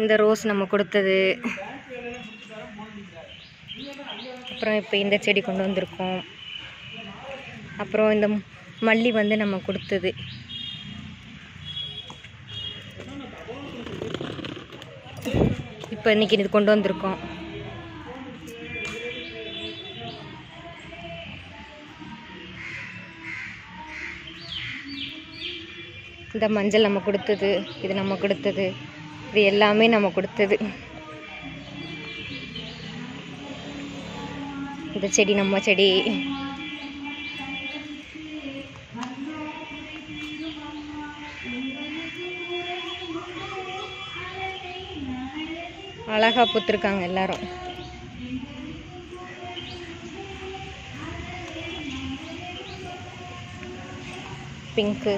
இந்த ரோஸ் நம்ம கொடுத்தது. அப்புறம் இப்போ இந்த செடி கொண்டு வந்திருக்கோம். அப்புறம் இந்த மல்லி வந்து நம்ம கொடுத்தது. இப்போ இன்றைக்கி இது கொண்டு வந்திருக்கோம். இந்த மஞ்சள் நம்ம கொடுத்தது, இது நம்ம கொடுத்தது, இது எல்லாமே நம்ம கொடுத்தது. இந்த செடி நம்ம செடி. அழகா பூத்திருக்காங்க எல்லாரும். பிங்க்கு